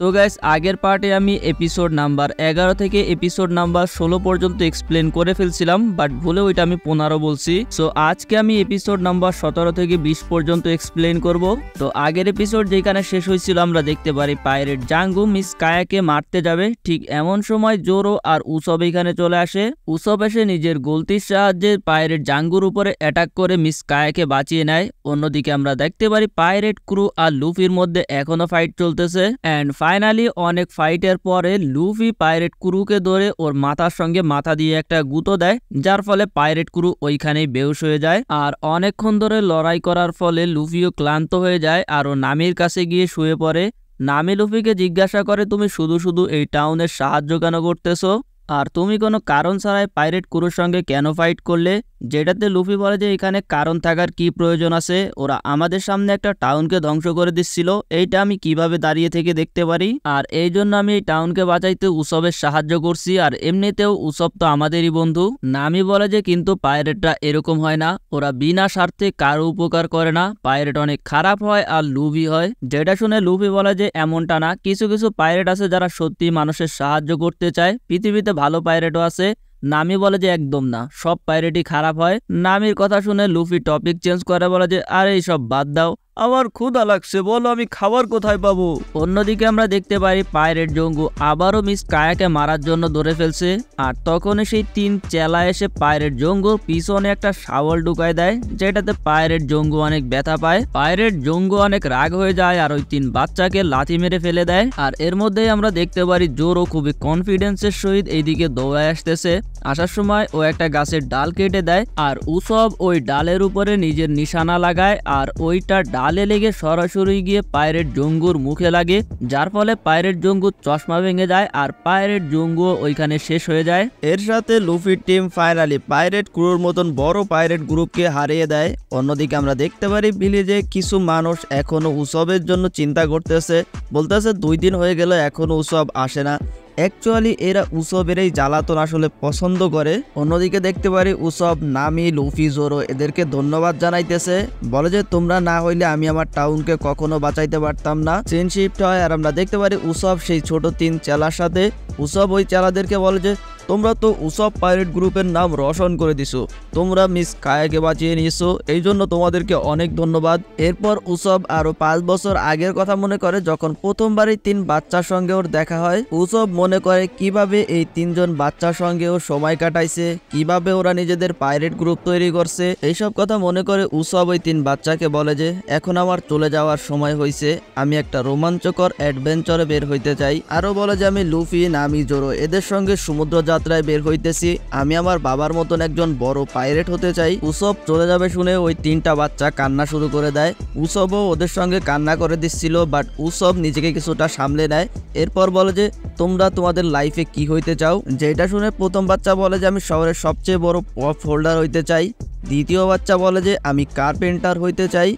তো গাইস আগের পার্টে আমি এপিসোড নাম্বার 11 থেকে এপিসোড নাম্বার 16 পর্যন্ত এক্সপ্লেন করে ফেলছিলাম, বাট ভুলে ওইটা আমি 15 বলছি। সো আজকে আমি এপিসোড নাম্বার 17 থেকে 20 পর্যন্ত এক্সপ্লেন করব। তো আগের এপিসোড যেখানে শেষ হয়েছিল আমরা দেখতে পারি পাইরেট জাঙ্গু মিস কায়াকে মারতে যাবে, ঠিক এমন সময় জোরো আর উসব এখানে চলে আসে। উসব এসে নিজের গলতির সাহায্যে পাইরেট জাঙ্গুর উপরে অ্যাটাক করে মিস কায়াকে বাঁচিয়ে নেয়। অন্যদিকে আমরা দেখতে পারি পাইরেট ক্রু আর লুফির মধ্যে এখনো ফাইট চলতেছে এন্ড ফাইনালি অনেক ফাইটের পরে লুফি পাইরেট ক্রুকে ধরে ওর মাথার সঙ্গে মাথা দিয়ে একটা গুঁতো দেয়, যার ফলে পাইরেট ক্রু ওইখানেই বেহুশ হয়ে যায়। আর অনেকক্ষণ ধরে লড়াই করার ফলে লুফিও ক্লান্ত হয়ে যায় আর ও নামির কাছে গিয়ে শুয়ে পড়ে। নামি লুফিকে জিজ্ঞাসা করে, তুমি শুধু শুধু এই টাউনের সাহায্য কেন করতেছো আর তুমি কোনো কারণ ছাড়াই পাইরেট ক্রুর সঙ্গে কেন ফাইট করলে? যেটাতে লুফি বলে যে এখানে কারণ থাকার কি প্রয়োজন আছে, ওরা আমাদের সামনে একটা টাউনকে ধ্বংস করে দিচ্ছিল, এইটা আমি কিভাবে দাঁড়িয়ে থেকে দেখতে পারি, আর এই জন্য আমি এই টাউনকে বাঁচাইতে উসবের সাহায্য করছি, আর এমনিতেও উসব তো আমাদেরই বন্ধু। নামি বলে যে কিন্তু পাইরেটরা এরকম হয় না, ওরা বিনা স্বার্থে কারো উপকার করে না, পাইরেট অনেক খারাপ হয় আর লুভি হয়। যেটা শুনে লুফি বলে যে এমনটা না, কিছু কিছু পাইরেট আছে যারা সত্যি মানুষের সাহায্য করতে চায়, পৃথিবীতে ভালো পাইরেটও আছে। নামি বলে যে একদম না, সব পাইরেটই খারাপ হয়। নামির কথা শুনে লুফি টপিক চেঞ্জ করে বলে যে আরে এইসব বাদ দাও, আমার ক্ষুধা লাগছে, বলো আমি খাবার কোথায় পাবো। অন্যদিকে আমরা দেখতে পারি পাইরেট জঙ্গু আবারও মিস কায়াকে মারার জন্য ধরে ফেলছে, আর তখনই সেই 3 চেলা এসে পাইরেট জঙ্গুর পিছনে একটা শাওয়াল ঢুকায় দেয়, যেটাতে পাইরেট জঙ্গু অনেক ব্যথা পায়। পাইরেট জঙ্গু অনেক রাগ হয়ে যায় আর ওই 3 বাচ্চাকে লাথি মেরে ফেলে দেয়। আর এর মধ্যেই আমরা দেখতে পারি জোরো খুবই কনফিডেন্সের সহিত এইদিকে দৌড়ায় আসতেছে। আসার সময় ও একটা গাছের ডাল কেটে দেয় আর উসব ওই ডালের উপরে নিজের নিশানা লাগায়, আর ওইটা ডালে লেগে সরাসরি গিয়ে পাইরেট জঙ্গুর মুখে লাগে, যার ফলে পাইরেট জঙ্গুর চশমা ভেঙে যায় আর পাইরেট জঙ্গু ওইখানে শেষ হয়ে যায়। এর সাথে লুফির টিম ফাইনালি পাইরেট ক্রুর মতন বড় পাইরেট গ্রুপকে হারিয়ে দেয়। অন্যদিকে আমরা দেখতে পারি ভিলেজে কিছু মানুষ এখনো উসবের জন্য চিন্তা করতেছে, বলতেছে 2 দিন হয়ে গেল এখনো উসব আসে না। অ্যাকচুয়ালি এরা উসবের এই জ্বালাতন আসলে পছন্দ করে। অন্যদিকে দেখতে পারি উসব নামি লুফি জোরো এদেরকে ধন্যবাদ জানাইতেছে, বলে যে তোমরা না হইলে আমি আমার টাউনকে কখনো বাঁচাইতে পারতাম না। চেন শিফট হয় আর আমরা দেখতে পারি উসব সেই ছোট 3 চেলার সাথে। উসব ওই চেলাদেরকে বলে যে তোমরা তো উসব পাইরেট গ্রুপের নাম রোশন করে দিছো, তোমরা মিস কায়াকে বাঁচিয়ে নিয়েছো, এই জন্য তোমাদেরকে অনেক ধন্যবাদ। এরপর উসব আরো 5 বছর আগের কথা মনে করে, যখন প্রথমবার এই 3 বাচ্চার সঙ্গে ওর দেখা হয়। উসব মনে করে কিভাবে এই 3 জন বাচ্চার সঙ্গে ও সময় কাটাইছে, কিভাবে ওরা নিজেদের পাইরেট গ্রুপ তৈরি করছে, এইসব কথা মনে করে উসব ওই 3 বাচ্চাকে বলে যে এখন আমার চলে যাওয়ার সময় হয়েছে, আমি একটা রোমাঞ্চকর অ্যাডভেঞ্চারে বের হইতে চাই। আরো বলে যে আমি লুফি নামি জোরো এদের সঙ্গে সমুদ্র যাত্রায় বের হইতেছি, আমি আমার বাবার মতন একজন বড় পাইরেট হতে চাই। উসব চলে যাবে শুনে ওই 3টা বাচ্চা কান্না শুরু করে দেয়। উসবও ওদের সঙ্গে কান্না করে দিচ্ছিল, বাট উসব নিজেকে কিছুটা সামলে নেয়। এরপর বলে যে তোমরা তোমাদের লাইফে কি হইতে চাও? যেটা শুনে প্রথম বাচ্চা বলে যে আমি শহরের সবচেয়ে বড় পপ হোল্ডার হইতে চাই। দ্বিতীয় বাচ্চা বলে যে আমি কার্পেন্টার হইতে চাই।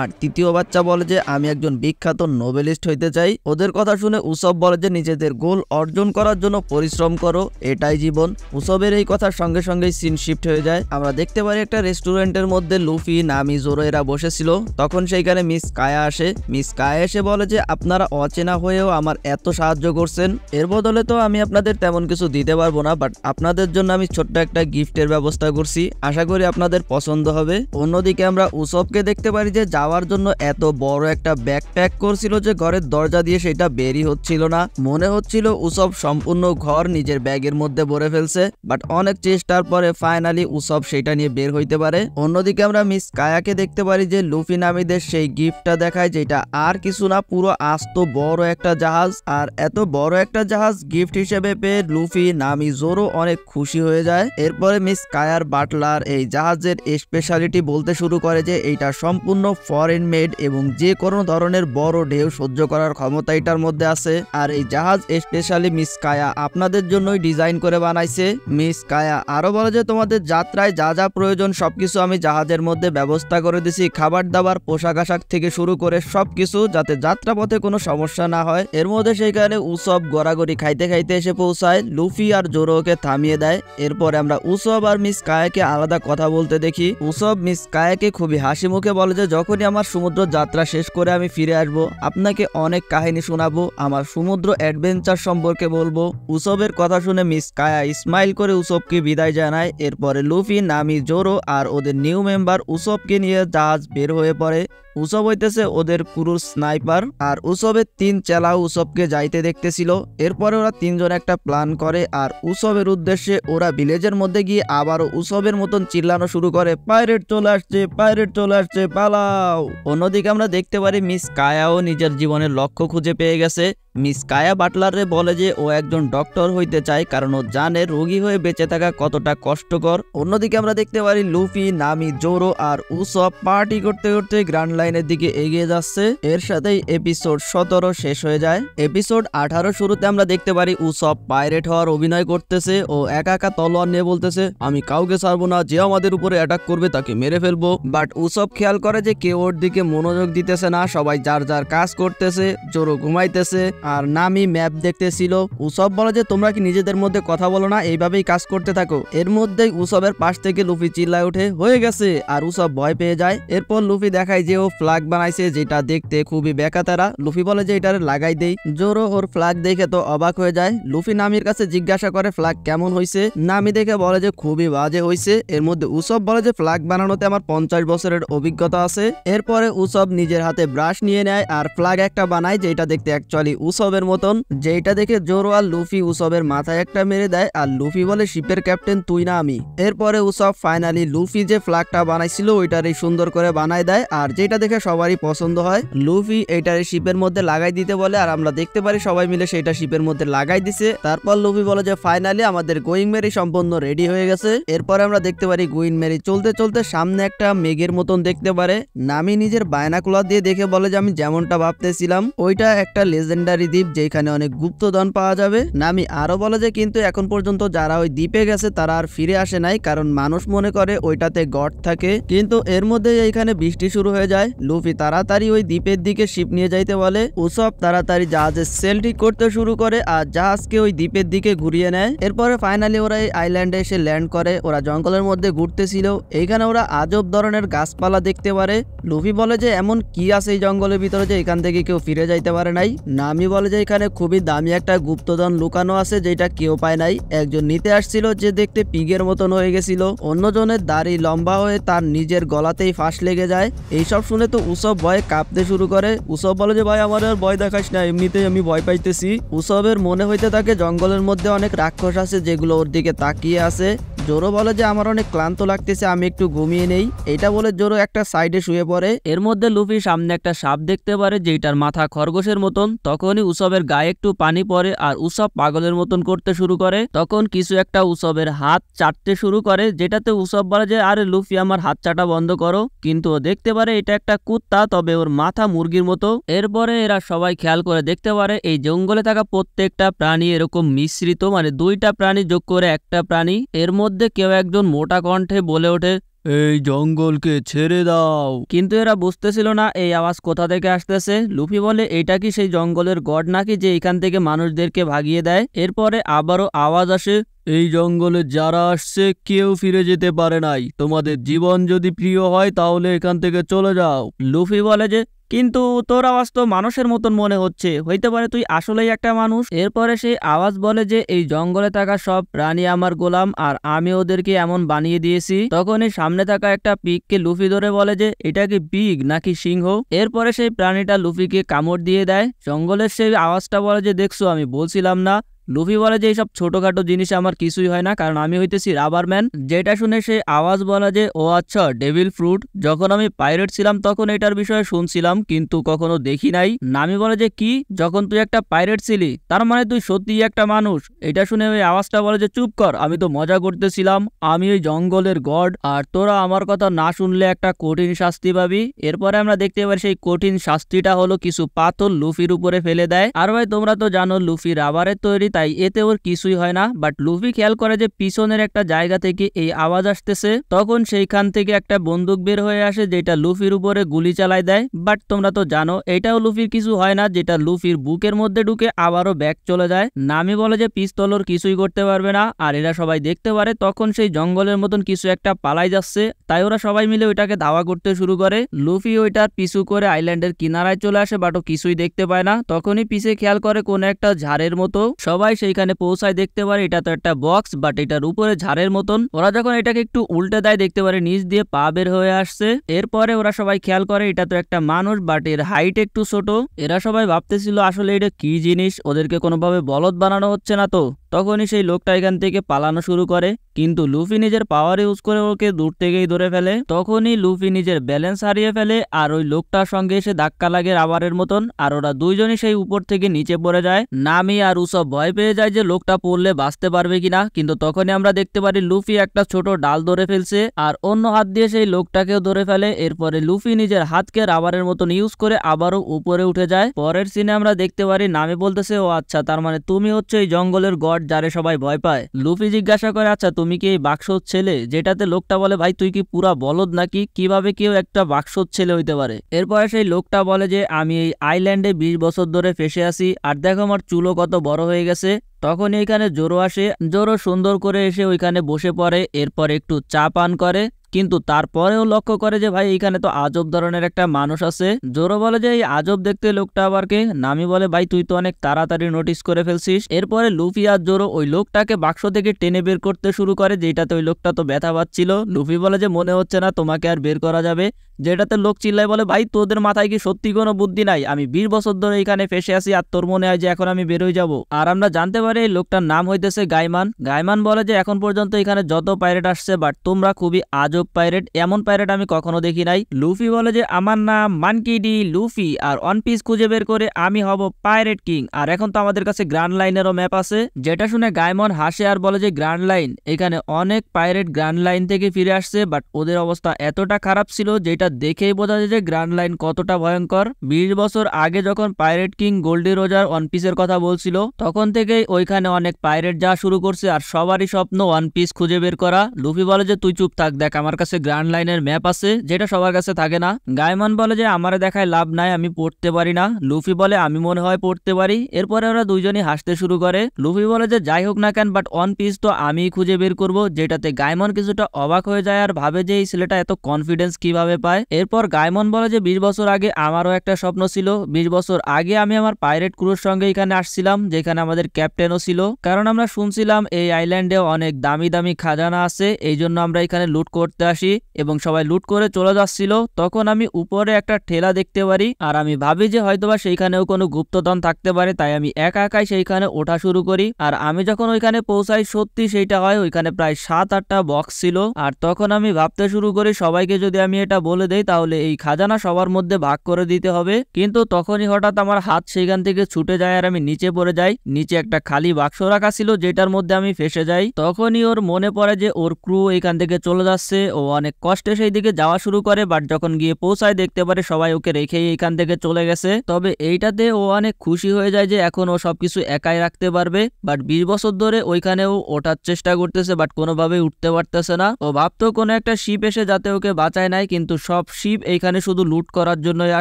আর তৃতীয় বাচ্চা বলে যে আমি একজন বিখ্যাত নোবেলিস্ট হইতে চাই। ওদের কথা শুনে উসব বলে যে নিজেদের গোল অর্জন করার জন্য পরিশ্রম করো, এটাই জীবন। উসবের এই কথার সঙ্গে সঙ্গেই সিন শিফট হয়ে যায়। আমরা দেখতে পারি একটা রেস্টুরেন্টের মধ্যে লুফি নামি জোরো এরা বসেছিল, তখন সেইখানে মিস কায়া আসে। মিস কায়া এসে বলে যে আপনারা অচেনা হয়েও আমার এত সাহায্য করছেন, এর বদলে তো আমি আপনাদের তেমন কিছু দিতে পারবো না, বাট আপনাদের জন্য আমি ছোট্ট একটা গিফটের ব্যবস্থা করছি, আশা করি আপনাদের পছন্দ হবে। অন্যদিকে আমরা উসবকে দেখতে পারি যে যাওয়ার জন্য এত বড় একটা ব্যাগ প্যাক করছিল যে ঘরের দরজা দিয়ে সেটা বেরই হচ্ছিল না। মনে হচ্ছিল উসব সম্পূর্ণ ঘর নিজের ব্যাগের মধ্যে ভরে ফেলছে, বাট অনেক চেষ্টার পরে ফাইনালি উসব সেটা নিয়ে বের হইতে পারে। অন্যদিকে আমরা মিস কায়াকে দেখতে পারি যে লুফি নামীদের সেই গিফটটা দেখায়, যেটা আর কিছু না পুরো আস্ত বড় একটা জাহাজ। আর এত বড় একটা জাহাজ গিফট হিসেবে পেয়ে লুফি নামি জোরো অনেক খুশি হয়ে যায়। এরপরে মিস কায়ার বাটলার এই জাহাজের স্পেশালিটি বলতে শুরু করে যে এইটা সম্পূর্ণ ফরেন মেড এবং যে কোনো ধরনের বড় ঢেউ সহ্য করার ক্ষমতা এটার মধ্যে আছে। আর এই জাহাজ স্পেশালি মিস কায়া আপনাদের জন্যই ডিজাইন করে বানাইছে। মিস কায়া আরো বলে যে তোমাদের যাত্রায় যা যা প্রয়োজন সবকিছু আমি জাহাজের মধ্যে ব্যবস্থা করে দিছি, খাবার দাবার পোশাক আশাক থেকে শুরু করে সবকিছু, যাতে যাত্রাপথে কোনো সমস্যা না হয়। এর মধ্যে সেইখানে উসব গড়াগড়ি খাইতে খাইতে এসে পৌঁছায়, লুফি আর জোরোকে থামিয়ে দেয়। এরপরে আমরা উসব আর মিস কায়াকে আলাদা কথা বলতে বলতে দেখি। উসব মিস কায়াকে খুবই হাসি মুখে বলে যে যখনই আমার সমুদ্র যাত্রা শেষ করে আমি ফিরে আসব আপনাকে অনেক কাহিনী শোনাবো, আমার সমুদ্র অ্যাডভেঞ্চার সম্পর্কে বলবো। উসবের কথা শুনে মিস কায়া স্মাইল করে উসবকে বিদায় জানায়। এরপরে লুফি, নামি, জোরো আর ওদের নিউ মেম্বার উসবকে নিয়ে জাহাজ বের হয়ে পড়ে। উসব হইতেছে ওদের ক্রুজ স্নাইপার, আর উসবের 3 চেলাও উসবকে যাইতে দেখতেছিল। এরপরে ওরা 3 জন একটা প্ল্যান করে আর উসবের উদ্দেশ্যে ওরা ভিলেজের মধ্যে গিয়ে আবারও উসবের মতন চিল্লানো শুরু করে, পাইরেট চলে আসছে, পাইরেট চলে আসছে, পালাও। অন্যদিকে আমরা দেখতে পারি মিস কায়াও নিজের জীবনের লক্ষ্য খুঁজে পেয়ে গেছে। মিস কায়া বাটলারে বলে যে ও একজন ডক্টর হইতে চায়, কারণ ও জানে রোগী হয়ে বেঁচে থাকা কতটা কষ্টকর। অন্যদিকে আমরা দেখতে পারি লুফি, নামি, জোরো আর উসব পার্টি করতে করতে গ্র্যান্ড লাইনের দিকে এগিয়ে যাচ্ছে। এর সাথেই এপিসোড 17 শেষ হয়ে যায়। এপিসোড 18 শুরুতে আমরা দেখতে পারি উসব পাইরেট হওয়ার অভিনয় করতেছে। ও একা একা তলোয়ার নিয়ে বলতেছে, আমি কাউকে ছাড়বো না, যে আমাদের উপরে অ্যাটাক করবে তাকে মেরে ফেলবো। বাট উসব খেয়াল করে যে কেউ ওর দিকে মনোযোগ দিতেছে না, সবাই যার যার কাজ করতেছে। জোরো ঘুমাইতেছে আর নামি ম্যাপ দেখতেছিল। উসব বলে যে তোমরা কি নিজেদের মধ্যে কথা বলো না, এইভাবেই কাজ করতে থাকো। এর মধ্যেই উসবের পাশ থেকে লুফি চিল্লায় ওঠে, হয়ে গেছে, আর উসব ভয় পেয়ে যায়। এরপর লুফি দেখায় যে ও ফ্ল্যাগ বানাইছে, যেটা দেখতে খুবই বেকাতারা। লুফি বলে যে এটারে লাগাই দেই। জোরো ওর ফ্ল্যাগ দেখে তো অবাক হয়ে যায়। লুফি নামির কাছে জিজ্ঞাসা করে ফ্ল্যাগ কেমন হয়েছে। নামি দেখে বলে যে খুবই বাজে হয়েছে। এর মধ্যে উসব বলে যে ফ্ল্যাগ বানানোতে আমার 50 বছরের অভিজ্ঞতা আছে। এরপরে উসব নিজের হাতে ব্রাশ নিয়ে নেয় আর ফ্ল্যাগ একটা বানায়, যেটা দেখতে অ্যাকচুয়ালি উসবের মতন। যেটা দেখে জোরো আর লুফি উসবের মাথায় একটা মেরে দেয় আর লুফি বলে শিপের ক্যাপ্টেন তুই না আমি। এরপরে উসব ফাইনালি লুফি যে ফ্ল্যাগটা বানাইছিল ওইটারই সুন্দর করে বানায় দেয়, আর যেটা দেখে সবারই পছন্দ হয়। লুফি এইটারে শিপের মধ্যে লাগাই দিতে বলে আর আমরা দেখতে পারি সবাই মিলে সেটা শিপের মধ্যে লাগাই দিছে। তারপর লুফি বলে যে ফাইনালি আমাদের গোয়িং মেরি সম্পূর্ণ রেডি হয়ে গেছে। এরপরে আমরা দেখতে পারি গোয়িং মেরি চলতে চলতে সামনে একটা মেঘের মতন দেখতে পারে। নামি নিজের বায়নাকুলার দিয়ে দেখে বলে যে আমি যেমনটা ভাবতেছিলাম ওইটা একটা লেজেন্ডারি দ্বীপ, যেখানে অনেক গুপ্তধন পাওয়া যাবে। নামি আরো বলে যে কিন্তু এখন পর্যন্ত যারা ওই দ্বীপে গেছে তারা আর ফিরে আসে নাই, কারণ মানুষ মনে করে ওইটাতে গড থাকে। কিন্তু এর মধ্যে এইখানে বৃষ্টি শুরু হয়ে যায়। লুফি তাড়াতাড়ি ওই দ্বীপের দিকে শিপ নিয়ে যাইতে বলে। উসব তাড়াতাড়ি জাহাজের সেল ঠিক করতে শুরু করে আর জাহাজকে ওই দ্বীপের দিকে ঘুরিয়ে নেয়। এরপরে ফাইনালি ওরা এই আইল্যান্ডে এসে ল্যান্ড করে। ওরা জঙ্গলের মধ্যে ঘুরতেছিল, এইখানে ওরা আজব ধরনের গাছপালা দেখতে পারে। লুফি বলে যে এমন কি আছে এই জঙ্গলের ভিতরে যে এখান থেকে কেউ ফিরে যাইতে পারে নাই। নামি বলে যে এখানে খুবই দামি একটা গুপ্তধন লুকানো আছে, যেটা কেউ পায় নাই। একজন নিতে আসছিল যে দেখতে পিগের মতন হয়ে গেছিল। অন্যজনের দাড়ি লম্বা হয়ে তার নিজের গলাতেই ফাঁস লেগে যায়। এইসব শুনে তো উসব ভয়ে কাঁপতে শুরু করে। উসব বলে যে ভাই আমার আর ভয় দেখাস না, এমনিতেই আমি ভয় পাইতেছি। উসবের মনে হইতে থাকে জঙ্গলের মধ্যে অনেক রাক্ষস আছে যেগুলো ওর দিকে তাকিয়ে আছে। জোরো বলে যে আমার অনেক ক্লান্ত লাগতেছে, আমি একটু ঘুমিয়ে নেই। এটা বলে জোরো একটা সাইডে শুয়ে পড়ে। এর মধ্যে লুফি সামনে একটা সাপ দেখতে পারে যেটার মাথা খরগোশের মতন। তখনই উসবের গায়ে একটু পানি পড়ে আর উসব পাগলের মতন করতে শুরু করে। তখন কিছু একটা উসবের হাত চাটতে শুরু করে, যেটাতে উসব বলে যে আরে লুফি আমার হাত চাটা বন্ধ করো। কিন্তু ও দেখতে পারে এটা একটা কুত্তা, তবে ওর মাথা মুরগির মতো। এরপরে এরা সবাই খেয়াল করে দেখতে পারে এই জঙ্গলে থাকা প্রত্যেকটা প্রাণী এরকম মিশ্রিত, মানে 2টা প্রাণী যোগ করে একটা প্রাণী। এর মধ্যে কেউ একজন মোটা কণ্ঠে বলে ওঠে, এই জঙ্গলকে ছেড়ে দাও। কিন্তু এরা বুঝতেছিল না এই আওয়াজ কোথা থেকে আসতেছে। লুফি বলে এটা কি সেই জঙ্গলের গড নাকি যে এখান থেকে মানুষদেরকে ভাগিয়ে দেয়। এরপরে আবারও আওয়াজ আসে, এই জঙ্গলে যারা আসছে কেউ ফিরে যেতে পারে নাই, তোমাদের জীবন যদি প্রিয় হয় তাহলে এখান থেকে চলে যাও। লুফি বলে যে কিন্তু তোর আওয়াজ তো মানুষের মতন মনে হচ্ছে, হইতে পারে তুই আসলেই একটা মানুষ। এরপরে সেই আওয়াজ বলে যে এই জঙ্গলে থাকা সব প্রাণী আমার গোলাম আর আমি ওদেরকে এমন বানিয়ে দিয়েছি। তখনই সামনে থাকা একটা পিগকে লুফি ধরে বলে যে এটা কি পিগ নাকি সিংহ। এরপরে সেই প্রাণীটা লুফিকে কামড় দিয়ে দেয়। জঙ্গলের সেই আওয়াজটা বলে যে দেখছো আমি বলছিলাম না। লুফি বলে যে এইসব ছোটখাটো জিনিস আমার কিছুই হয় না, কারণ আমি হইতেছি রাবারম্যান। যেটা শুনে সেই আওয়াজ বলা যে ও আচ্ছা ডেভিল ফ্রুট, যখন আমি পাইরেট ছিলাম তখন এটার বিষয়ে শুনছিলাম কিন্তু কখনো দেখি নাই। নামি বলে যে কি, যখন তুই একটা পাইরেট ছিলি তার মানে তুই সত্যিই একটা মানুষ। এটা শুনে ওই আওয়াজটা বলে যে চুপ কর, আমি তো মজা করতেছিলাম, আমি ওই জঙ্গলের গড, আর তোরা আমার কথা না শুনলে একটা কঠিন শাস্তি পাবি। এরপরে আমরা দেখতে পাই সেই কঠিন শাস্তিটা হলো কিছু পাথর লুফির উপরে ফেলে দেয়। আর ভাই তোমরা তো জানো লুফি রাবারের তৈরি, তাই এতে ওর কিছুই হয় না। বাট লুফি খেয়াল করে যে পিছনের একটা জায়গা থেকে এই আওয়াজ আসতেছে, তখন সেইখান থেকে একটা বন্দুক বের হয়ে আসে যেটা লুফির উপরে গুলি চালাই দেয়। বাট তোমরা তো জানো এটাও লুফির কিছু হয় না, যেটা লুফির বুকের মধ্যে ঢুকে আবারও ব্যাক চলে যায়। নামি বলে যে পিস্তল ওর কিছুই করতে পারবে না, আর এরা সবাই দেখতে পারে তখন সেই জঙ্গলের মতন কিছু একটা পালাই যাচ্ছে, তাই ওরা সবাই মিলে ওইটাকে ধাওয়া করতে শুরু করে। লুফি ওইটার পিছু করে আইল্যান্ডের কিনারায় চলে আসে, বাট ও কিছুই দেখতে পায় না। তখনই পিছে খেয়াল করে কোন একটা ঝাড়ের মতো, সবাই সেইখানে পৌঁছায় দেখতে পারে এটা তো একটা বক্স, বাট এটার উপরে ঝাড়ের মতন। ওরা যখন এটাকে একটু উল্টে দেয় দেখতে পারে নিচ দিয়ে পা বের হয়ে আসছে। এরপরে ওরা সবাই খেয়াল করে এটা তো একটা মানুষ, বাট এর হাইট একটু ছোট। এরা সবাই ভাবতেছিল আসলে এটা কি জিনিস, ওদেরকে কোনোভাবে বলদ বানানো হচ্ছে না তো। তখনই সেই লোকটা এখান থেকে পালানো শুরু করে, কিন্তু লুফি নিজের পাওয়ার ইউজ করে ওকে দূর থেকেই ধরে ফেলে। তখনই লুফি নিজের ব্যালেন্স হারিয়ে ফেলে আর ওই লোকটার সঙ্গে এসে ধাক্কা লাগে রাবারের মতন, আর ওরা দুইজনই সেই উপর থেকে নিচে পড়ে যায়। নামি আর উসব ভয় পেয়ে যায় যে লোকটা পড়লে বাঁচতে পারবে কিনা, কিন্তু তখনই আমরা দেখতে পারি লুফি একটা ছোট ডাল ধরে ফেলছে আর অন্য হাত দিয়ে সেই লোকটাকেও ধরে ফেলে। এরপরে লুফি নিজের হাতকে রাবারের মতন ইউজ করে আবারও উপরে উঠে যায়। পরের সিনে আমরা দেখতে পারি নামি বলতেছে, ও আচ্ছা, তার মানে তুমি হচ্ছে এই জঙ্গলের গড যারে সবাই ভয় পায়। লুফি জিজ্ঞাসা করে, আচ্ছা তুমি কি এই বাক্সর ছেলে? যেটাতে লোকটা বলে, ভাই তুই কি পুরা বলদ নাকি, কিভাবে কেউ একটা বাক্সর ছেলে হইতে পারে? এরপরে সেই লোকটা বলে যে আমি এই আইল্যান্ডে 20 বছর ধরে ফেসে আছি, আর দেখো আমার চুলও কত বড় হয়ে গেছে। তখন এইখানে জোরো আসে, জোরো সুন্দর করে এসে ওইখানে বসে পড়ে, এরপর একটু চা পান করে, কিন্তু তারপরেও লক্ষ্য করে যে ভাই এইখানে তো আজব ধরনের একটা মানুষ আছে। জোরো বলে যে এই আজব দেখতে লোকটা আবার কে? নামি বলে, ভাই তুই তো অনেক তাড়াতাড়ি নোটিস করে ফেলছিস। এরপরে লুফি আর জোরো ওই লোকটাকে বাক্স থেকে টেনে বের করতে শুরু করে, যেটাতে ওই লোকটা তো ব্যথা পাচ্ছিল। লুফি বলে যে মনে হচ্ছে না তোমাকে আর বের করা যাবে। যেটাতে লোক চিল্লায় বলে, ভাই তোদের মাথায় কি সত্যি কোনো বুদ্ধি নাই? আমি 20 বছর ধরে এখানে ফেসে আছি আর তোর মনে হয় যে এখন আমি বেরোয় যাব? আর আমরা জানতে পারি এই লোকটার নাম হইতেছে গাইমান। গাইমান বলে যে এখন পর্যন্ত এখানে যত পাইরেট আসছে, বাট তোমরা খুবই আজব পাইরেট, এমন পাইরেট আমি কখনো দেখি নাই। লুফি বলে যে আমার নাম মানকি ডি লুফি, আর ওয়ান পিস খুঁজে বের করে আমি হব পাইরেট কিং, আর এখন তো আমাদের কাছে গ্র্যান্ড লাইনেরও ম্যাপ আছে। যেটা শুনে গাইমন হাসে আর বলে যে গ্র্যান্ড লাইন, এখানে অনেক পাইরেট গ্র্যান্ড লাইন থেকে ফিরে আসছে, বাট ওদের অবস্থা এতটা খারাপ ছিল যেটা দেখেই বোঝা যায় যে গ্র্যান্ড লাইন কতটা ভয়ঙ্কর। 20 বছর আগে যখন পাইরেট কিং গোল্ডি রোজার ওয়ান পিসের কথা বলছিল, তখন থেকেই ওইখানে অনেক পাইরেট যাওয়া শুরু করছে, আর সবারই স্বপ্ন ওয়ান পিস খুঁজে বের করা। লুফি বলে যে তুই চুপ থাক, দেখ আমার কাছে গ্র্যান্ড লাইনের ম্যাপ আছে, যেটা সবার কাছে থাকে না। গাইমান বলে যে আমারে দেখায় লাভ নাই, আমি পড়তে পারি না। লুফি বলে আমি মনে হয় পড়তে পারি। এরপরে ওরা দুইজনই হাসতে শুরু করে। লুফি বলে যে যাই হোক না কেন, বাট ওয়ান পিস তো আমি খুঁজে বের করব, যেটাতে গাইমন কিছুটা অবাক হয়ে যায় আর ভাবে যে এই ছেলেটা এত কনফিডেন্স কিভাবে পায়। এরপর গাইমন বলে যে 20 বছর আগে আমারও একটা স্বপ্ন ছিল, 20 বছর আগে আমি আমার পাইরেট ক্রুর সঙ্গে এখানে আসছিলাম, যেখানে আমাদের ক্যাপ্টেনও ছিল, কারণ আমরা শুনছিলাম এই আইল্যান্ডে অনেক দামি দামি খাজানা আছে, এই জন্য আমরা এখানে লুট করতে আসি, এবং সবাই লুট করে চলে যাচ্ছিল। তখন আমি উপরে একটা ঠেলা দেখতে পারি, আর আমি ভাবি যে হয়তোবা সেইখানেও কোনো গুপ্তধন থাকতে পারে, তাই আমি একা একাই সেইখানে ওঠা শুরু করি। আর আমি যখন ওইখানে পৌঁছাই সত্যি সেইটা হয়, ওইখানে প্রায় 7-8টা বক্স ছিল। আর তখন আমি ভাবতে শুরু করি সবাইকে যদি আমি এটা বলে দেই তাহলে এই খাজানা সবার মধ্যে ভাগ করে দিতে হবে, কিন্তু তখনই হঠাৎ আমার হাত সেইখান থেকে ছুটে যায় আর আমি নিচে পড়ে যাই। নিচে একটা খালি বাক্স রাখা ছিল যেটার মধ্যে আমি ফেসে যাই। তখনই ওর মনে পড়ে যে ওর ক্রু এখান থেকে চলে যাচ্ছে, ও অনেক কষ্টে সেই দিকে যাওয়া শুরু করে, বাট যখন গিয়ে পৌঁছায় দেখতে পারে সবাই ওকে রেখেই এখান থেকে চলে গেছে। তবে এইটাতে ও অনেক খুশি হয়ে যায় যে এখন ও সবকিছু একাই রাখতে পারবে। বাট 20 বছর ধরে ওইখানেও ওঠার চেষ্টা করতেছে, বাট কোনোভাবেই উঠতে পারতেছে না। ও ভাবতো কোনো একটা শিপ এসে যাতে ওকে বাঁচায় নাই, কিন্তু সব শিপ এইখানে শুধু লুট করার জন্যই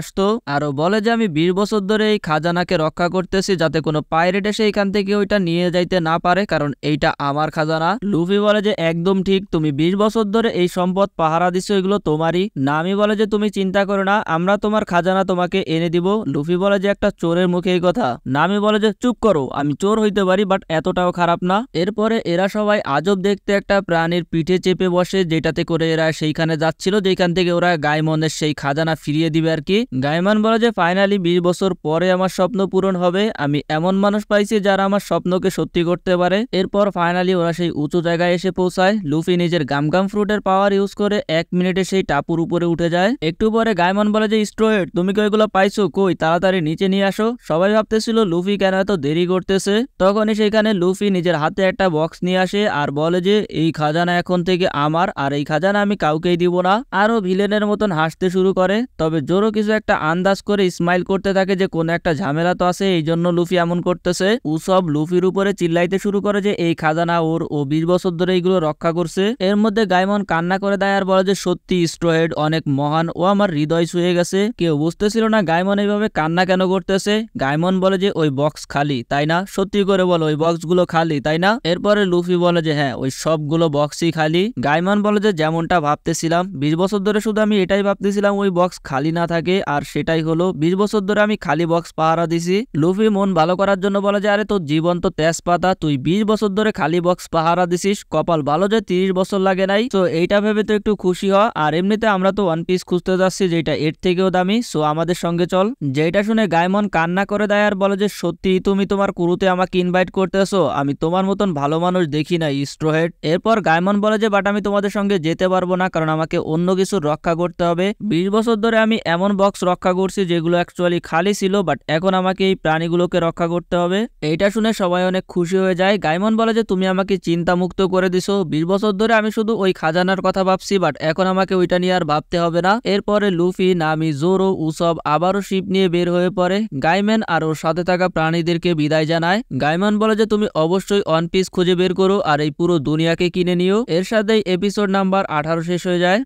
আসতো। আর ও বলে যে আমি 20 বছর ধরে এই খাজানাকে রক্ষা করতেছি, যাতে কোনো পাইরেট এসে এখান থেকে ওইটা নিয়ে যাইতে না পারে, কারণ এইটা আমার খাজানা। লুফি বলে যে একদম ঠিক, তুমি 20 বছর ধরে এই সম্পদ পাহারা দিচ্ছ, এগুলো তোমারই। নামি বলে যে তুমি চিন্তা করো না, আমরা তোমার খাজানা তোমাকে এনে দিব। লুফি বলে যে একটা চোরের মুখে এই কথা। নামি বলে যে চুপ করো, আমি চোর হইতে পারি, বাট এতটাও খারাপ না। এরপরে এরা সবাই আজব দেখতে একটা প্রাণীর পিঠে চেপে বসে, যেটাতে করে এরা সেইখানে যাচ্ছিল, যেখান থেকে ওরা গাইমনের সেই খাজানা ফিরিয়ে দিবে আর কি। গাইমান বলে যে ফাইনালি 20 বছর পরে আমার স্বপ্ন পূরণ হবে, আমি এমন মানুষ পাইছি যারা আমার স্বপ্নকে সত্যি করতে পারে। এরপর ফাইনালি ওরা সেই উঁচু জায়গায় এসে পৌঁছায়। লুফি নিজের গামগাম ফ্রুটের পাওয়ার ইউজ করে 1 মিনিটে সেই টাপুর উপরে উঠে যায়। একটু পরে গাইমন বলে যে স্ট্রয়েড, তুমি কি ওইগুলো পাইছো? কই, তাড়াতাড়ি নিচে নিয়ে আসো। সবাই ভাবতেছিল লুফি কেন এত দেরি করতেছে। তখনই সেখানে লুফি নিজের হাতে একটা বক্স নিয়ে আসে আর বলে যে এই খাজানা এখন থেকে আমার, আর এই খাজানা আমি কাউকেই দিব না। আরো ভিলেনের মতো মতন হাসতে শুরু করে। তবে জোরো কিছু একটা আন্দাজ করে স্মাইল করতে থাকে যে কোনো একটা ঝামেলা তো আছে, এই জন্য লুফি এমন করতেছে। উসব লুফির উপরে চিল্লাইতে শুরু করে যে এই খাজানা ওর, ও 20 বছর ধরে এইগুলো রক্ষা করছে। এর মধ্যে গাইমন কান্না করে দেয় আর বলে যে সত্যি স্ট্রহেড অনেক মহান, ও আমার হৃদয় ছুঁয়ে গেছে। কেউ বুঝতেছিল না গাইমন এইভাবে কান্না কেন করতেছে। গাইমন বলে যে ওই বক্স খালি তাই না, সত্যি করে বলো ওই বক্সগুলো খালি তাই না। এরপরে লুফি বলে যে হ্যাঁ ওই সবগুলো বক্সই খালি। গাইমন বলে যে যেমনটা ভাবতেছিলাম, 20 বছর ধরে শুধু আমি এটাই ভাবতেছিলাম ওই বক্স খালি না থাকে, আর সেটাই হলো। 20 বছর ধরে আমি খালি বক্স পাহারা দিছি। লুফি মন ভালো করার জন্য বলে যে আরে তোর জীবন তো তেজপাতা, তুই 20 বছর ধরে খালি বক্স পাহারা দিছিস, কপাল ভালো যে 30 বছর লাগে নাই। তো এইটা ভেবে তো একটু খুশি হ। আর এমনিতে আমরা তো ওয়ান পিস খুঁজতে যাচ্ছি যেটা এর থেকেও দামি, সো আমাদের সঙ্গে চল। যেটা শুনে গাইমন কান্না করে দেয় আর বলে যে সত্যি তুমি তোমার ক্রুতে আমাকে ইনভাইট করতেছো, আমি তোমার মতন ভালো মানুষ দেখি না স্ট্রহেড। এরপর গাইমন বলে যে বাট আমি তোমাদের সঙ্গে যেতে পারবো না, কারণ আমাকে অন্য কিছু রক্ষা করতে হবে। 20 বছর ধরে আমি এমন বক্স রক্ষা করছি যেগুলো অ্যাকচুয়ালি খালি ছিল, বাট এখন আমাকে এই প্রাণীগুলোকে রক্ষা করতে হবে। এইটা শুনে সবাই অনেক খুশি হয়ে যায়। গাইমন বলে যে তুমি আমাকে চিন্তা মুক্ত করে দিছো, 20 বছর ধরে আমি শুধু ওই খাজানার কথা ভাবছি, বাট এখন আমাকে ওইটা নিয়ে আর ভাবতে হবে না। এরপরে লুফি, নামি, জোরো, উসব আবারও শিপ নিয়ে বের হয়ে পড়ে। গাইম্যান আর ওর সাথে থাকা প্রাণীদেরকে বিদায় জানায়। গাইমন বলে যে তুমি অবশ্যই ওয়ান পিস খুঁজে বের করো আর এই পুরো দুনিয়াকে কিনে নিও। এর সাথেই এপিসোড নাম্বার 18 শেষ হয়ে যায়।